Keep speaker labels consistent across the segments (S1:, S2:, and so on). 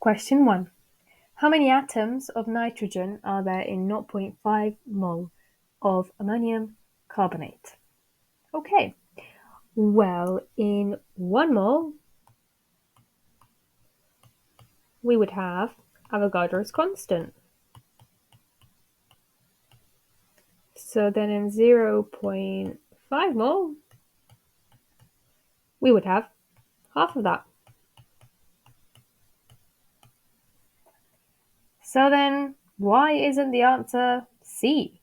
S1: Question 1. How many atoms of nitrogen are there in 0.5 mole of ammonium carbonate? Okay, well, in 1 mole, we would have Avogadro's constant. So then in 0.5 mole, we would have half of that. So then, why isn't the answer C?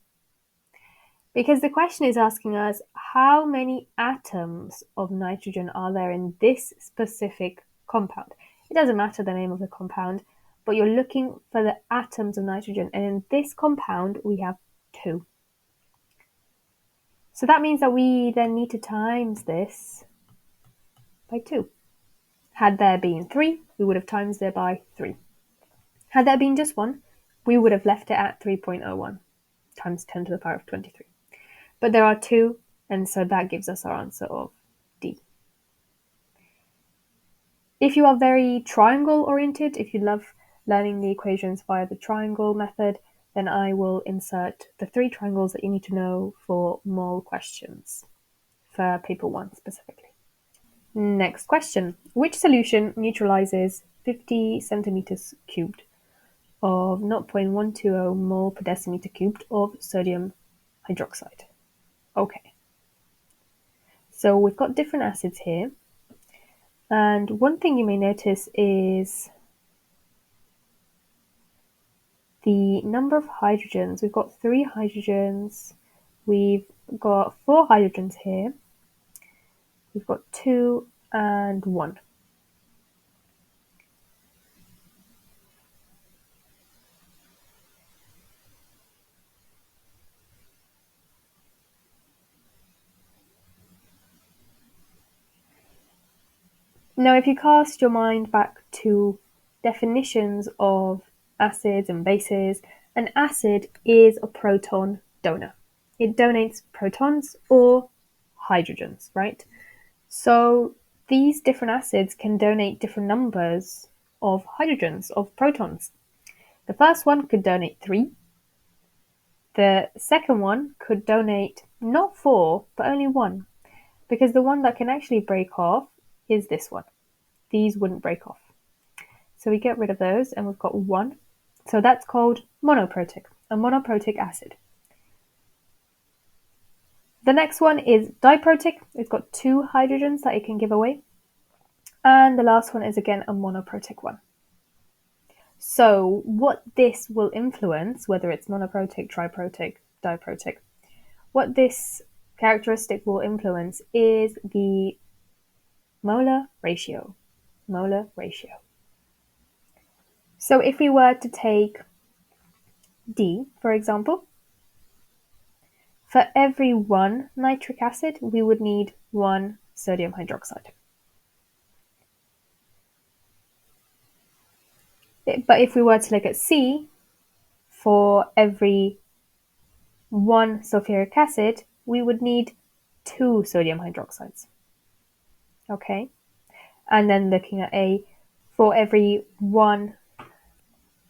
S1: Because the question is asking us how many atoms of nitrogen are there in this specific compound. It doesn't matter the name of the compound, but you're looking for the atoms of nitrogen, and in this compound we have 2. So that means that we then need to times this by 2. Had there been 3, we would have times it by 3. Had there been just 1, we would have left it at 3.01 times 10 to the power of 23. But there are 2, and so that gives us our answer of D. If you are very triangle oriented, if you love learning the equations via the triangle method, then I will insert the 3 triangles that you need to know for mole questions, for paper 1 specifically. Next question. Which solution neutralizes 50 centimeters cubed of 0.120 mole per decimeter cubed of sodium hydroxide? Okay. So we've got different acids here. And one thing you may notice is the number of hydrogens. We've got 3 hydrogens. We've got 4 hydrogens here. We've got 2 and 1. Now, if you cast your mind back to definitions of acids and bases, an acid is a proton donor. It donates protons or hydrogens, right? So these different acids can donate different numbers of hydrogens, of protons. The first one could donate 3. The second one could donate not 4, but only 1, because the one that can actually break off is this one. These wouldn't break off. So we get rid of those, and we've got 1. So that's called monoprotic, a monoprotic acid. The next one is diprotic. It's got 2 hydrogens that it can give away. And the last one is again a monoprotic one. So what this will influence, whether it's monoprotic, triprotic, diprotic, what this characteristic will influence is the molar ratio. Molar ratio. So if we were to take D, for example, for every 1 nitric acid, we would need 1 sodium hydroxide. But if we were to look at C, for every 1 sulfuric acid, we would need 2 sodium hydroxides. Okay? And then looking at A, for every 1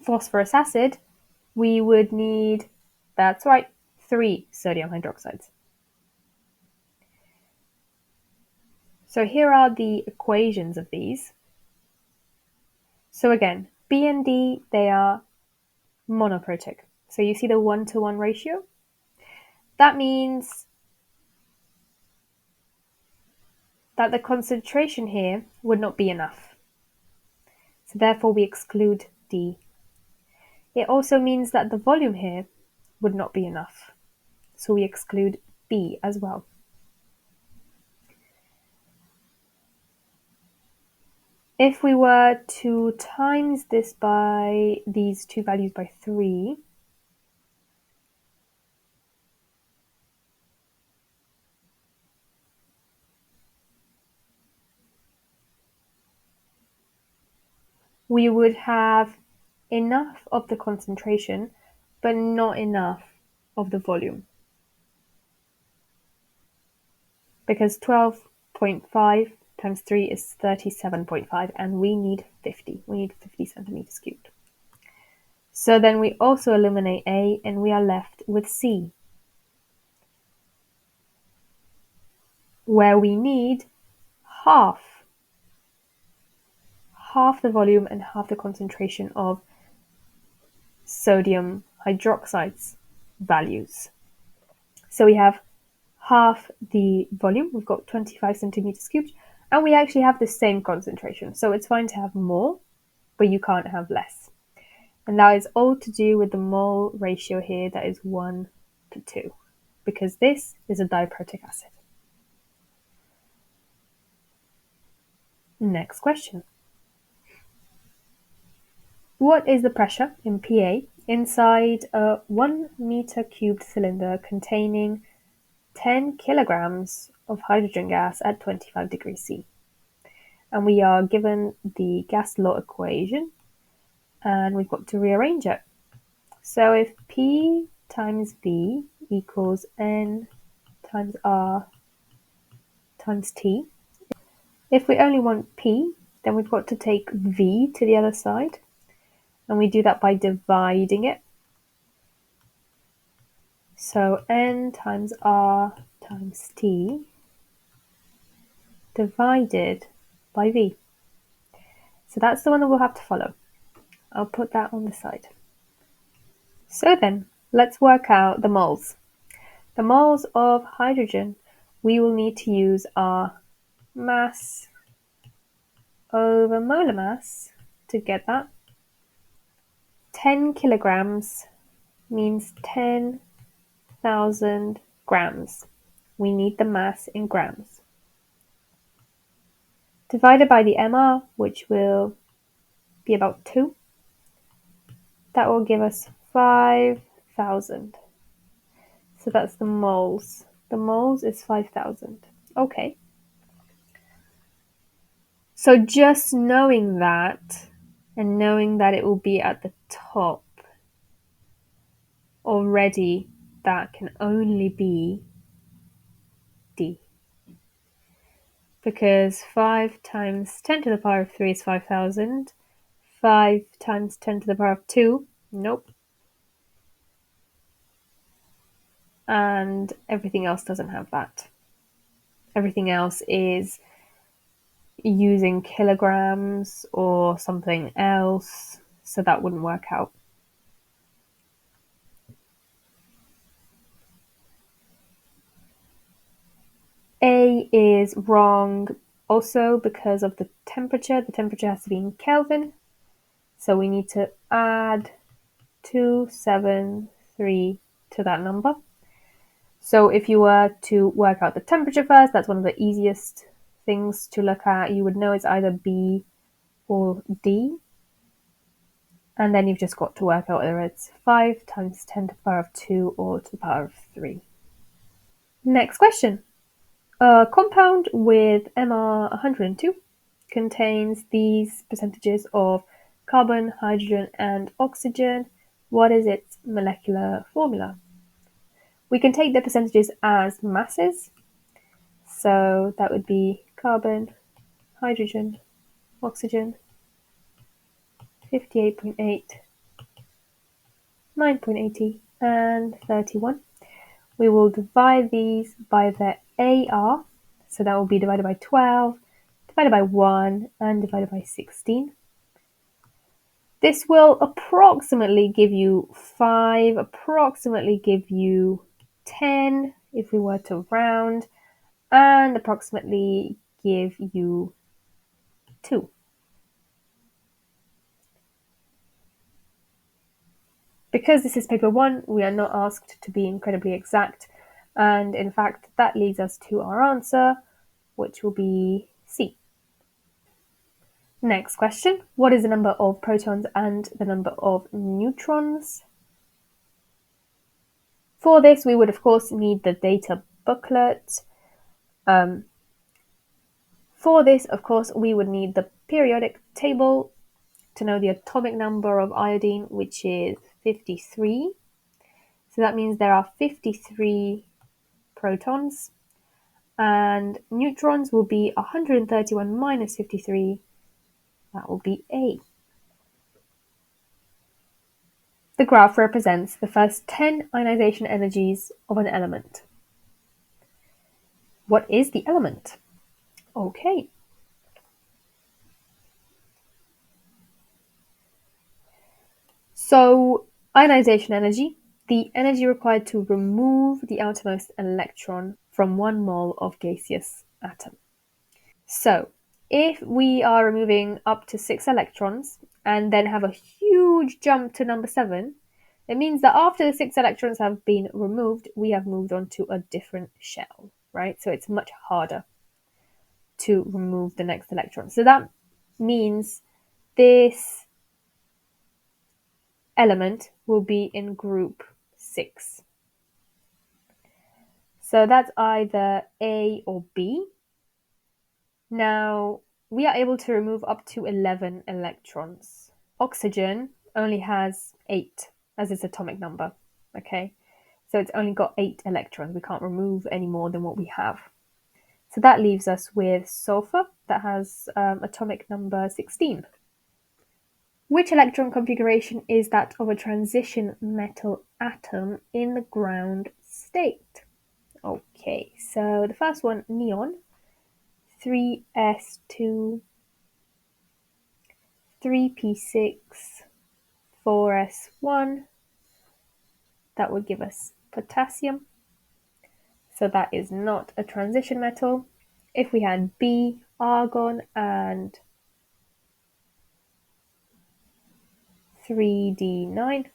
S1: phosphorus acid, we would need, that's right, 3 sodium hydroxides. So here are the equations of these. So again, B and D, they are monoprotic. So you see the 1-to-1 ratio? That means that the concentration here would not be enough. So therefore we exclude D. It also means that the volume here would not be enough. So we exclude B as well. If we were to times this by these 2 values by 3, we would have enough of the concentration, but not enough of the volume. Because 12.5 times 3 is 37.5, and we need 50. We need 50 centimeters cubed. So then we also eliminate A, and we are left with C, where we need half the volume and half the concentration of sodium hydroxide's values. So we have half the volume, we've got 25 centimeters cubed, and we actually have the same concentration. So it's fine to have more, but you can't have less. And that is all to do with the mole ratio here, that is 1 to 2, because this is a diprotic acid. Next question. What is the pressure in PA inside a 1 meter cubed cylinder containing 10 kilograms of hydrogen gas at 25 degrees C? And we are given the gas law equation, and we've got to rearrange it. So if P times V equals N times R times T, if we only want P, then we've got to take V to the other side, and we do that by dividing it. So N times R times T divided by V. So that's the one that we'll have to follow. I'll put that on the side. So then, let's work out the moles. The moles of hydrogen, we will need to use our mass over molar mass to get that. 10 kilograms means 10,000 grams. We need the mass in grams. Divided by the MR, which will be about 2. That will give us 5,000. So that's the moles. The moles is 5,000. Okay. So just knowing that, and knowing that it will be at the top, already that can only be D. Because 5 times 10 to the power of 3 is 5,000. 5 times 10 to the power of 2, nope. And everything else doesn't have that. Everything else is using kilograms or something else, so that wouldn't work out. A is wrong also because of the temperature. The temperature has to be in Kelvin, so we need to add 273 to that number. So if you were to work out the temperature first, that's one of the easiest things to look at. You would know it's either B or D. And then you've just got to work out whether it's 5 times 10 to the power of 2 or to the power of 3. Next question. A compound with MR 102 contains these percentages of carbon, hydrogen, and oxygen. What is its molecular formula? We can take the percentages as masses. So that would be carbon, hydrogen, oxygen, 58.8, 9.80, and 31. We will divide these by their AR. So that will be divided by 12, divided by 1, and divided by 16. This will approximately give you 5, approximately give you 10 if we were to round, and approximately give you 2. Because this is paper 1, we are not asked to be incredibly exact, and in fact that leads us to our answer, which will be C. Next question. What is the number of protons and the number of neutrons? For this, we would of course need the data booklet. For this, of course, we would need the periodic table to know the atomic number of iodine, which is 53. So that means there are 53 protons And neutrons will be 131 minus 53. That will be A. The graph represents the first 10 ionization energies of an element. What is the element? Okay. So, ionization energy, the energy required to remove the outermost electron from 1 mole of gaseous atom. So, if we are removing up to 6 electrons and then have a huge jump to number 7, it means that after the 6 electrons have been removed, we have moved on to a different shell, right? So it's much harder to remove the next electron. So that means this element will be in group 6. So that's either A or B. Now, we are able to remove up to 11 electrons. Oxygen only has 8 as its atomic number, okay? So it's only got 8 electrons. We can't remove any more than what we have. So that leaves us with sulfur that has atomic number 16. Which electron configuration is that of a transition metal atom in the ground state? Okay, so the first one, neon, 3s2, 3p6, 4s1. That would give us potassium. So that is not a transition metal. If we had B, argon, and 3d9,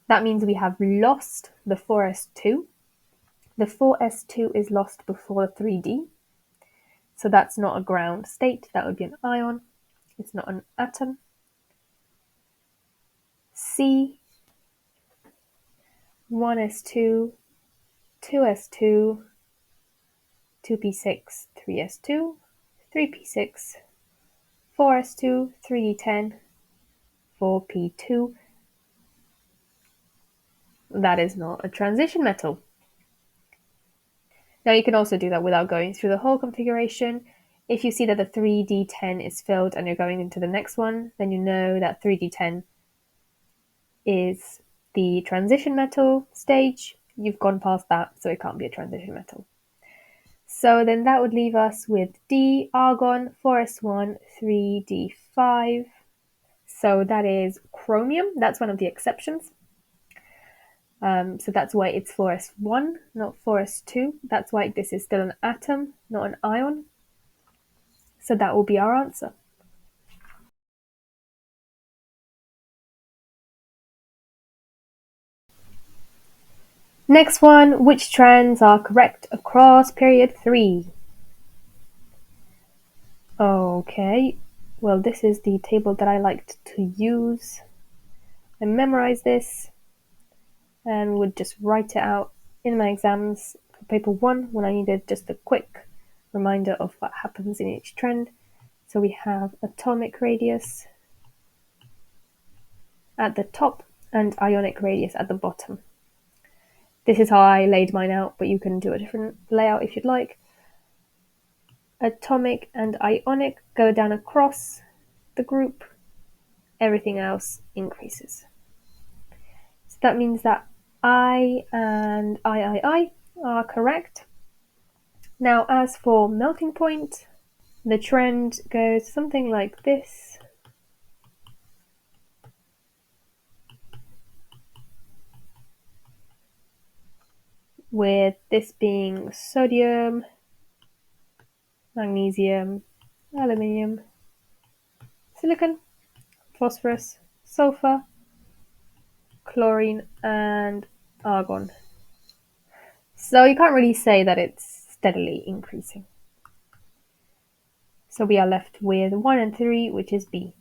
S1: that means we have lost the 4s2. The 4s2 is lost before 3d. So that's not a ground state. That would be an ion. It's not an atom. C, 1s2, 2s2, 2p6, 3s2, 3p6, 4s2, 3d10, 4p2. That is not a transition metal. Now you can also do that without going through the whole configuration. If you see that the 3d10 is filled and you're going into the next one, then you know that 3d10 is the transition metal stage. You've gone past that, so it can't be a transition metal. So then that would leave us with D, argon, 4s1, 3d5. So that is chromium. That's one of the exceptions. So that's why it's 4s1, not 4s2. That's why this is still an atom, not an ion. So that will be our answer. Next one, which trends are correct across period 3? Okay, well this is the table that I liked to use. I memorized this and would just write it out in my exams for paper 1 when I needed just a quick reminder of what happens in each trend. So we have atomic radius at the top and ionic radius at the bottom. This is how I laid mine out, but you can do a different layout if you'd like. Atomic and ionic go down across the group. Everything else increases. So that means that I and I are correct. Now, as for melting point, the trend goes something like this. With this being sodium, magnesium, aluminium, silicon, phosphorus, sulfur, chlorine, and argon. So you can't really say that it's steadily increasing. So we are left with 1 and 3, which is B.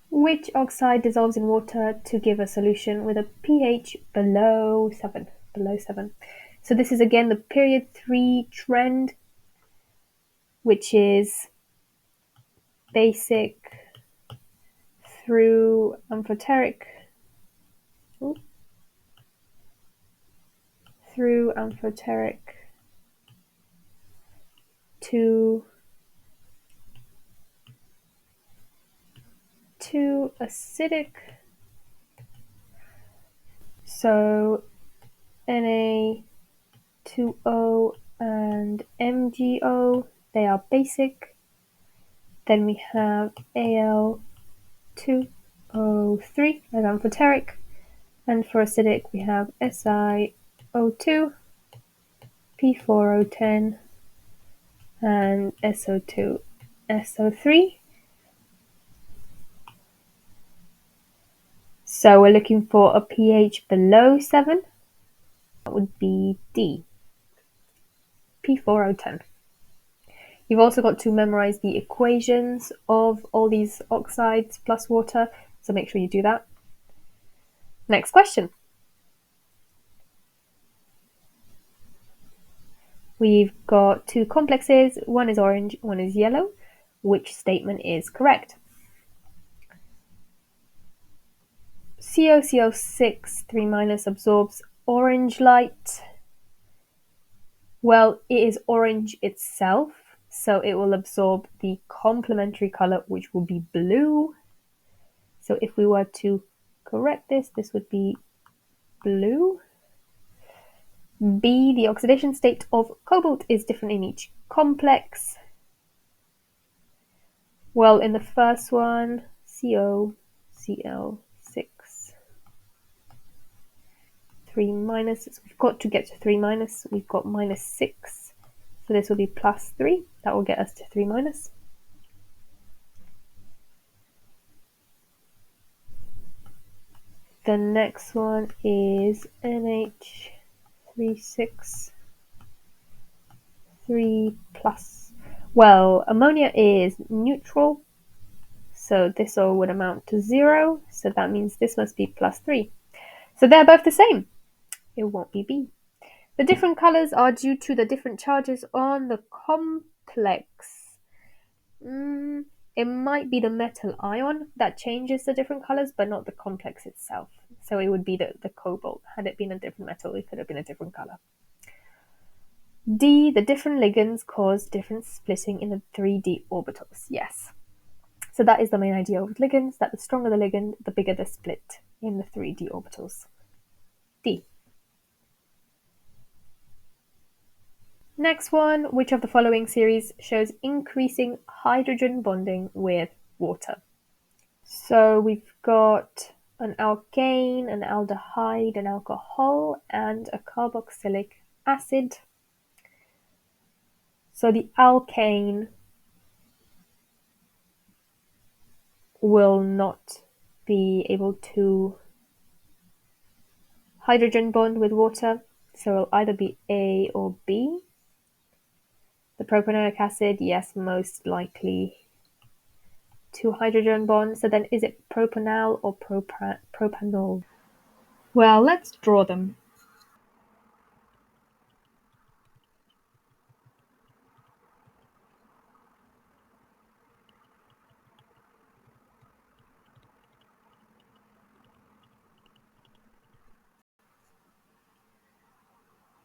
S1: Which oxide dissolves in water to give a solution with a pH below 7? Below 7. So this is again the period 3 trend, which is basic through amphoteric to acidic. So Na2O and MgO, they are basic. Then we have Al2O3 as amphoteric. And for acidic, we have SiO2, P4O10, and SO2, SO3. So we're looking for a pH below 7. That would be D, P4O10. You've also got to memorize the equations of all these oxides plus water, so make sure you do that. Next question. We've got two complexes, one is orange, one is yellow. Which statement is correct? COCO6 3- absorbs orange light. Well, it is orange itself, so it will absorb the complementary color, which will be blue. So if we were to correct this, this would be blue. B, the oxidation state of cobalt is different in each complex. Well, in the first one, COCl6 3-, we've got to get to 3-, we've got -6, so this will be +3, that will get us to 3-. The next one is NH363+. Well, ammonia is neutral, so this all would amount to 0, so that means this must be +3. So they're both the same. It won't be B. The different colors are due to the different charges on the complex. It might be the metal ion that changes the different colors, but not the complex itself. So it would be the cobalt. Had it been a different metal, it could have been a different color. D, the different ligands cause different splitting in the 3D orbitals. Yes. So that is the main idea of ligands, that the stronger the ligand, the bigger the split in the 3D orbitals. D. Next one, which of the following series shows increasing hydrogen bonding with water? So we've got an alkane, an aldehyde, an alcohol, and a carboxylic acid. So the alkane will not be able to hydrogen bond with water, so it'll either be A or B. The propanoic acid, yes, most likely to hydrogen bond. So then is it propanal or propanol? Well, let's draw them.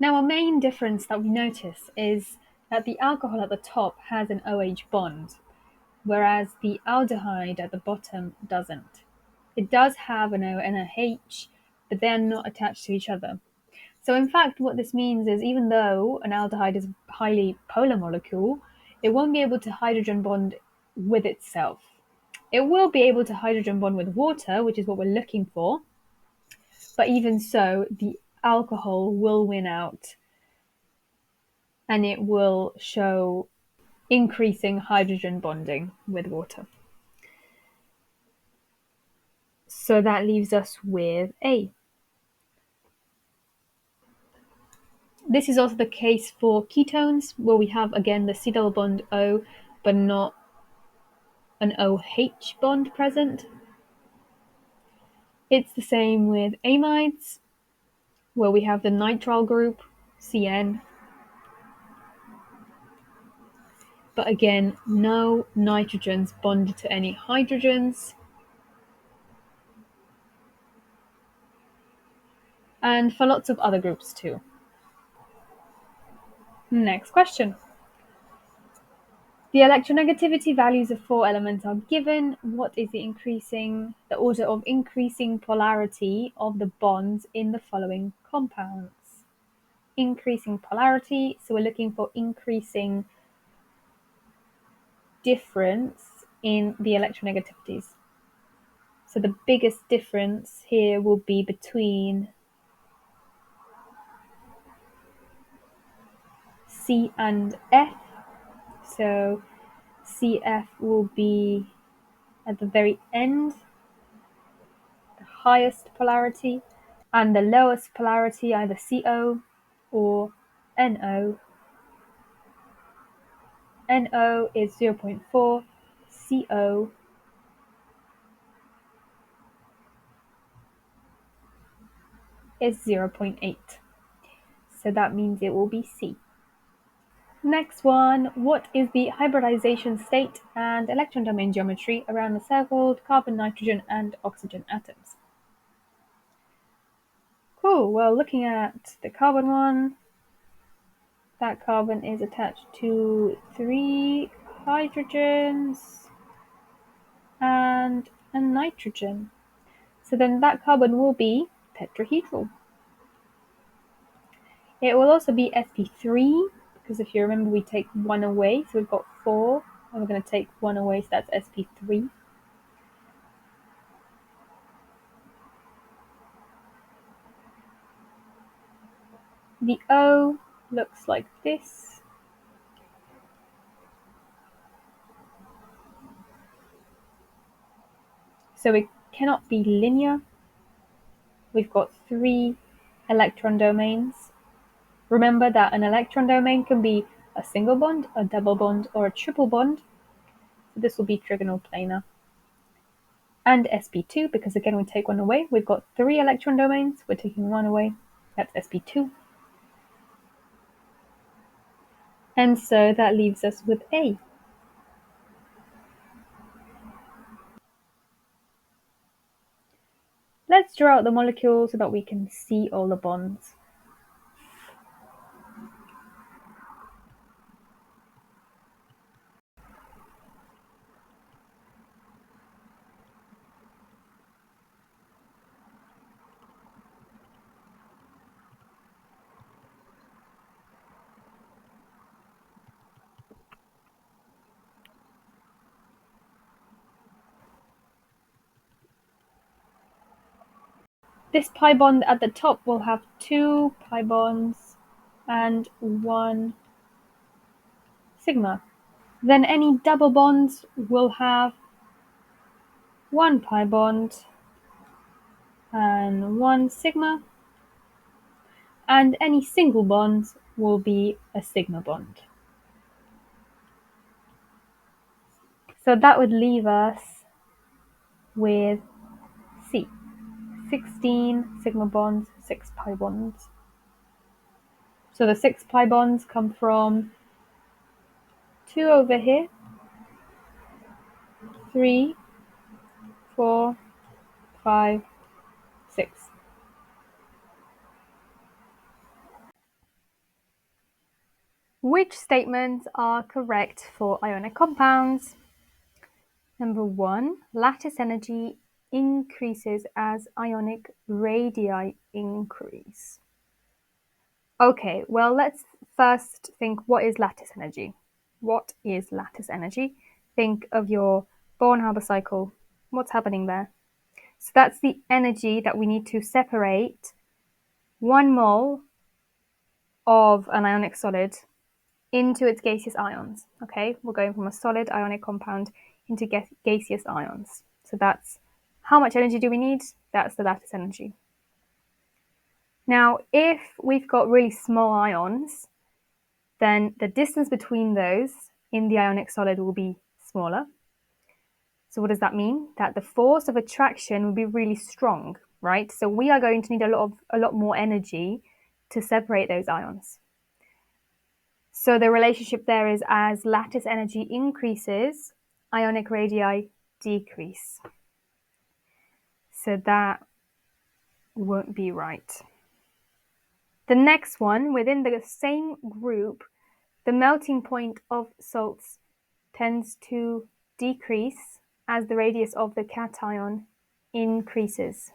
S1: Now, a main difference that we notice is that the alcohol at the top has an OH bond, whereas the aldehyde at the bottom doesn't. It does have an O and a H, but they're not attached to each other. So in fact, what this means is even though an aldehyde is a highly polar molecule, it won't be able to hydrogen bond with itself. It will be able to hydrogen bond with water, which is what we're looking for, but even so, the alcohol will win out and it will show increasing hydrogen bonding with water. So that leaves us with A. This is also the case for ketones, where we have again the C double bond O, but not an OH bond present. It's the same with amides, where we have the nitrile group, CN, but again, no nitrogens bonded to any hydrogens. And for lots of other groups too. Next question. The electronegativity values of 4 elements are given. What is the order of increasing polarity of the bonds in the following compounds? Increasing polarity, so we're looking for increasing difference in the electronegativities. So the biggest difference here will be between C and F. So CF will be at the very end, the highest polarity, and the lowest polarity, either CO or NO. NO is 0.4, CO is 0.8. So that means it will be C. Next one, what is the hybridization state and electron domain geometry around the circled carbon, nitrogen, and oxygen atoms? Cool, well, looking at the carbon one, that carbon is attached to 3 hydrogens and a nitrogen. So then that carbon will be tetrahedral. It will also be sp3, because if you remember, we take 1 away, so we've got 4, and we're going to take 1 away, so that's sp3. The O looks like this. So it cannot be linear. We've got 3 electron domains. Remember that an electron domain can be a single bond, a double bond, or a triple bond. So this will be trigonal planar. And sp2, because again we take 1 away. We've got 3 electron domains. We're taking 1 away. That's sp2. And so that leaves us with A. Let's draw out the molecule so that we can see all the bonds. This pi bond at the top will have 2 pi bonds and 1 sigma. Then any double bonds will have 1 pi bond and 1 sigma, and any single bonds will be a sigma bond. So that would leave us with C. 16 sigma bonds, 6 pi bonds. So the 6 pi bonds come from 2 over here, 3, 4, 5, 6. Which statements are correct for ionic compounds? Number 1, lattice energy increases as ionic radii increase. Okay, well, let's first think, what is lattice energy? What is lattice energy? Think of your Born-Haber cycle. What's happening there? So that's the energy that we need to separate 1 mole of an ionic solid into its gaseous ions. Okay, we're going from a solid ionic compound into gaseous ions. So that's how much energy do we need? That's the lattice energy. Now, if we've got really small ions, then the distance between those in the ionic solid will be smaller. So what does that mean? That the force of attraction will be really strong, right? So we are going to need a lot more energy to separate those ions. So the relationship there is as lattice energy increases, ionic radii decrease. So that won't be right. The next one, within the same group, the melting point of salts tends to decrease as the radius of the cation increases.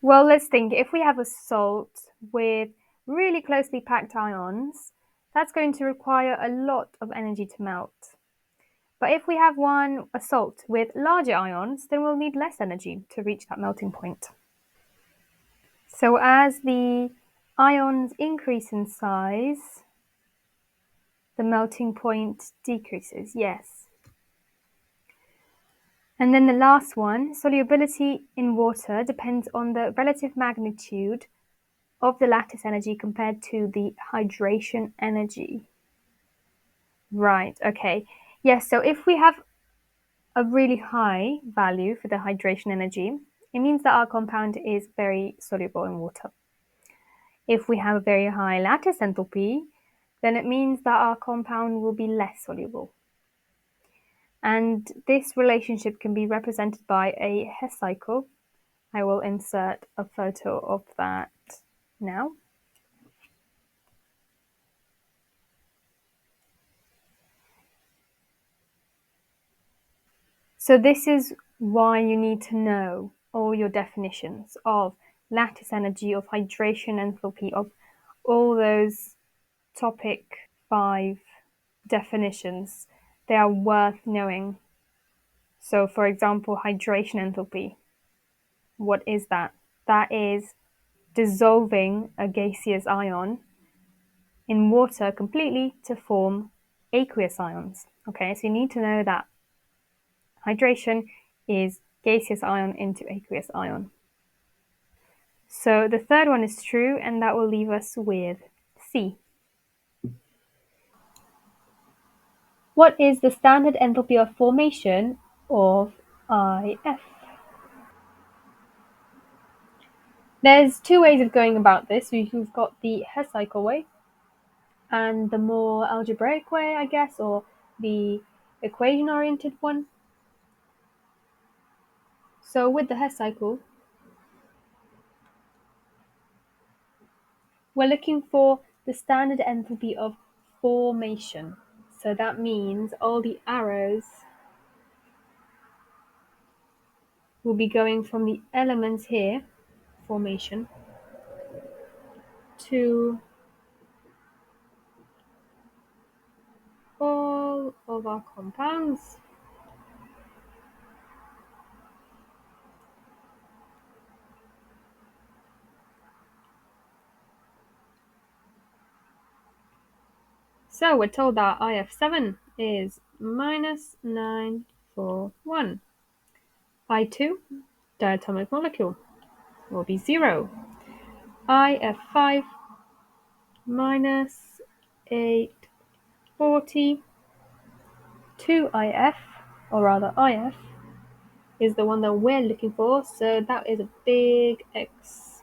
S1: Well, let's think. If we have a salt with really closely packed ions, that's going to require a lot of energy to melt. But if we have a salt with larger ions, then we'll need less energy to reach that melting point. So as the ions increase in size, the melting point decreases, yes. And then the last one, solubility in water depends on the relative magnitude of the lattice energy compared to the hydration energy. Right, okay. Yes, so if we have a really high value for the hydration energy, it means that our compound is very soluble in water. If we have a very high lattice enthalpy, then it means that our compound will be less soluble. And this relationship can be represented by a Hess cycle. I will insert a photo of that now. So this is why you need to know all your definitions of lattice energy, of hydration enthalpy, of all those topic 5 definitions. They are worth knowing. So for example, hydration enthalpy. What is that? That is dissolving a gaseous ion in water completely to form aqueous ions. Okay, so you need to know that hydration is gaseous ion into aqueous ion. So the third one is true, and that will leave us with C. What is the standard enthalpy of formation of IF? There's two ways of going about this. You've got the Hess cycle way and the more algebraic way, I guess, or the equation-oriented one. So with the Hess cycle, we're looking for the standard enthalpy of formation. So that means all the arrows will be going from the elements here, formation, to all of our compounds. So we're told that IF7 is minus 941. I2, diatomic molecule, will be 0. IF5 minus 840. 2IF, or rather IF, is the one that we're looking for, so that is a big X.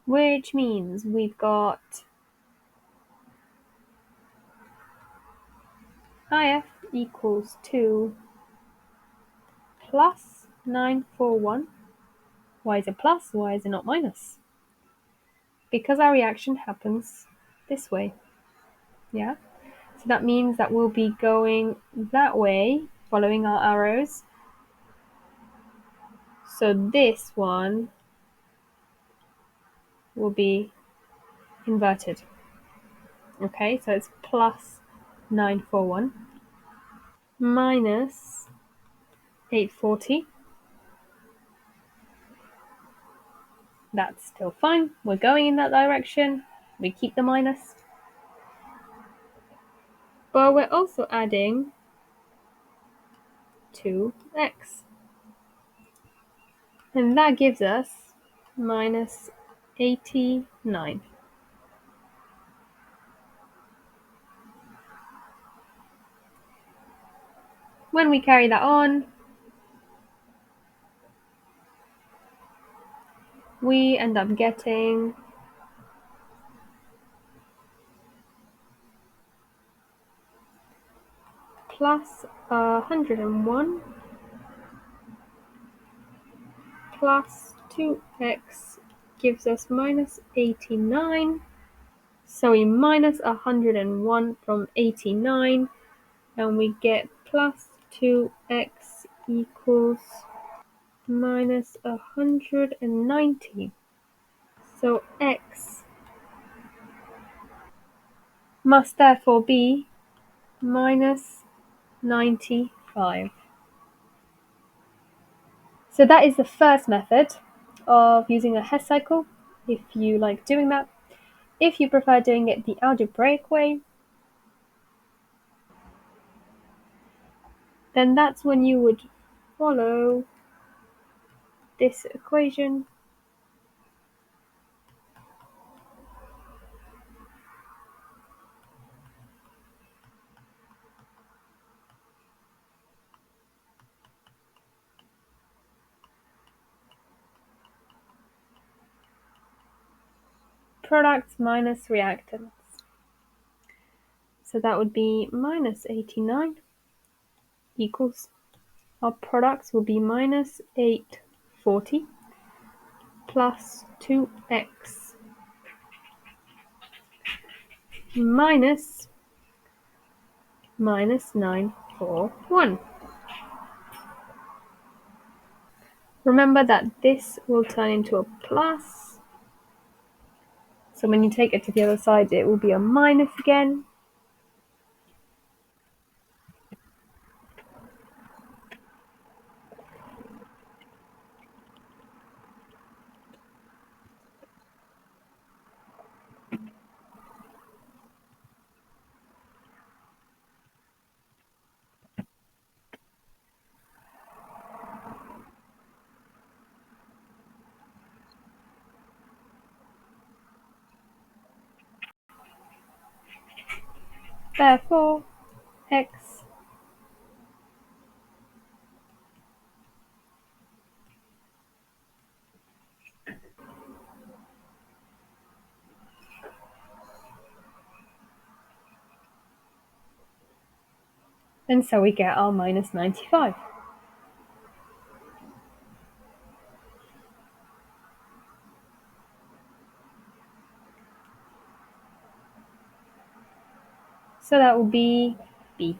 S1: Which means we've got IF equals 2 plus 941. Why is it plus? Why is it not minus? Because our reaction happens this way. Yeah? So that means that we'll be going that way, following our arrows. So this one will be inverted. Okay, so it's plus 941 minus 840. That's still fine. We're going in that direction. We keep the minus. But we're also adding 2x. And that gives us minus 89. When we carry that on, we end up getting plus 101 plus 2x gives us minus 89. So we minus 101 from 89 and we get plus 2x equals minus 190. So x must therefore be minus 95. So that is the first method of using a Hess cycle, if you like doing that. If you prefer doing it the algebraic way, then that's when you would follow this equation. Products minus reactants. So that would be minus 89 equals, our products will be minus 840 plus 2x minus 941. Remember that this will turn into a plus. So when you take it to the other side, it will be a minus again. Therefore, x and so we get our minus 95. So that will be B.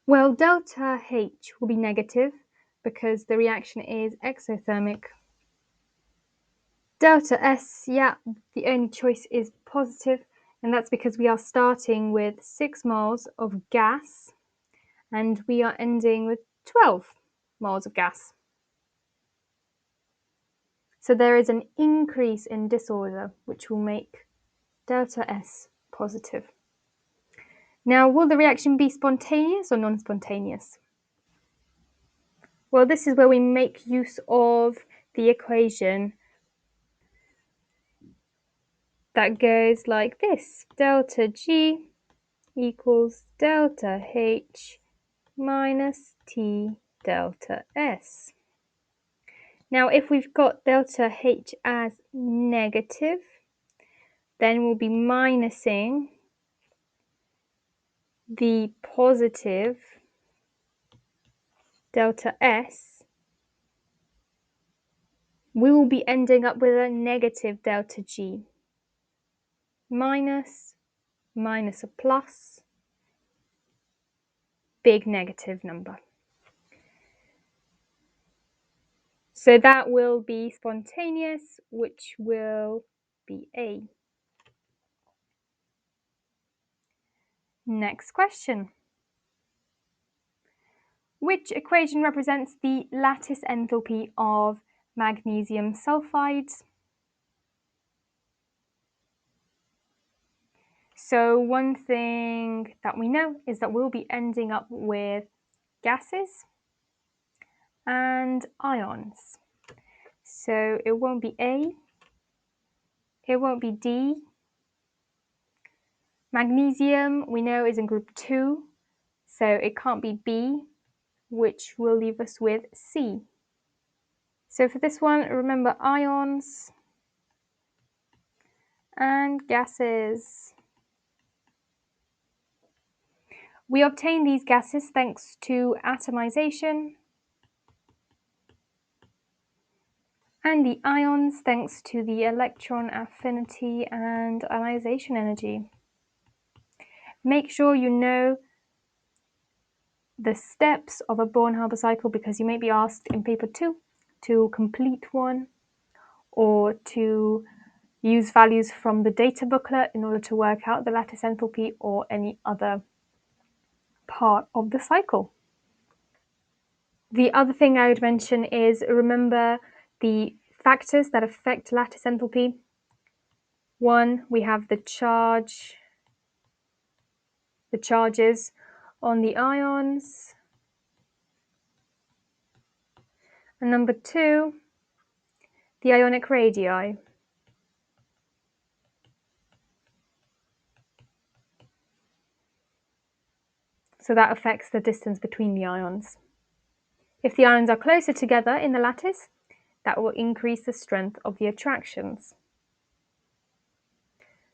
S1: Well, delta H will be negative because the reaction is exothermic. Delta S, yeah, the only choice is positive, and that's because we are starting with 6 moles of gas and we are ending with 12 moles of gas. So there is an increase in disorder, which will make delta S positive. Now, will the reaction be spontaneous or non-spontaneous? Well, this is where we make use of the equation that goes like this. Delta G equals delta H minus T delta S. Now, if we've got delta H as negative, then we'll be minusing the positive delta S. We will be ending up with a negative delta G. Minus a plus, big negative number. So that will be spontaneous, which will be A. Next question. Which equation represents the lattice enthalpy of magnesium sulfides? So one thing that we know is that we'll be ending up with gases and ions. So it won't be A, it won't be D. Magnesium we know is in group 2, so it can't be B, which will leave us with C. So for this one, remember ions and gases. We obtain these gases thanks to atomization, and the ions thanks to the electron affinity and ionization energy. Make sure you know the steps of a Born-Haber cycle, because you may be asked in paper 2 to complete one or to use values from the data booklet in order to work out the lattice enthalpy or any other part of the cycle. The other thing I would mention is remember the factors that affect lattice enthalpy. One, we have the charges on the ions. And number 2, the ionic radii. So that affects the distance between the ions. If the ions are closer together in the lattice, that will increase the strength of the attractions.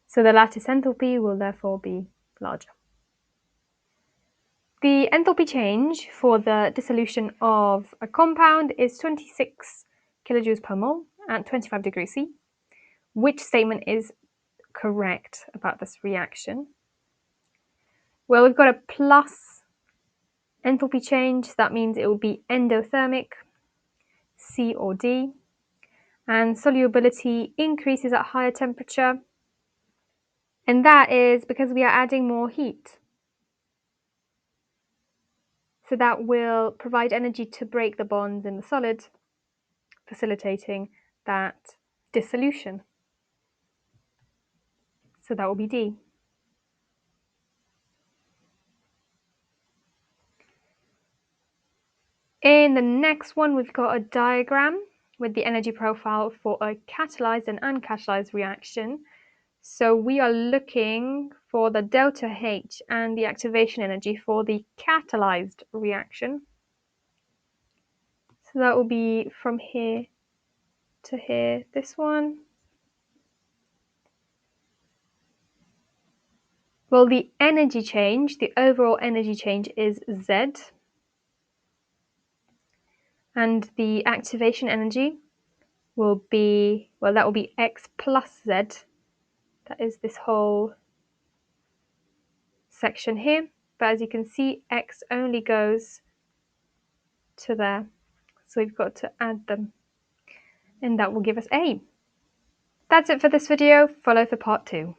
S1: So the lattice enthalpy will therefore be larger. The enthalpy change for the dissolution of a compound is 26 kilojoules per mole at 25 degrees C. Which statement is correct about this reaction? Well, we've got a plus enthalpy change. That means it will be endothermic, C or D. And solubility increases at higher temperature. And that is because we are adding more heat. So that will provide energy to break the bonds in the solid, facilitating that dissolution. So that will be D. In the next one, we've got a diagram with the energy profile for a catalyzed and uncatalyzed reaction. So we are looking for the delta H and the activation energy for the catalyzed reaction. So that will be from here to here, this one. Well, the energy change, the overall energy change is Z. And the activation energy will be, well, that will be X plus Z. That is this whole section here. But as you can see, X only goes to there. So we've got to add them. And that will give us A. That's it for this video. Follow for part 2.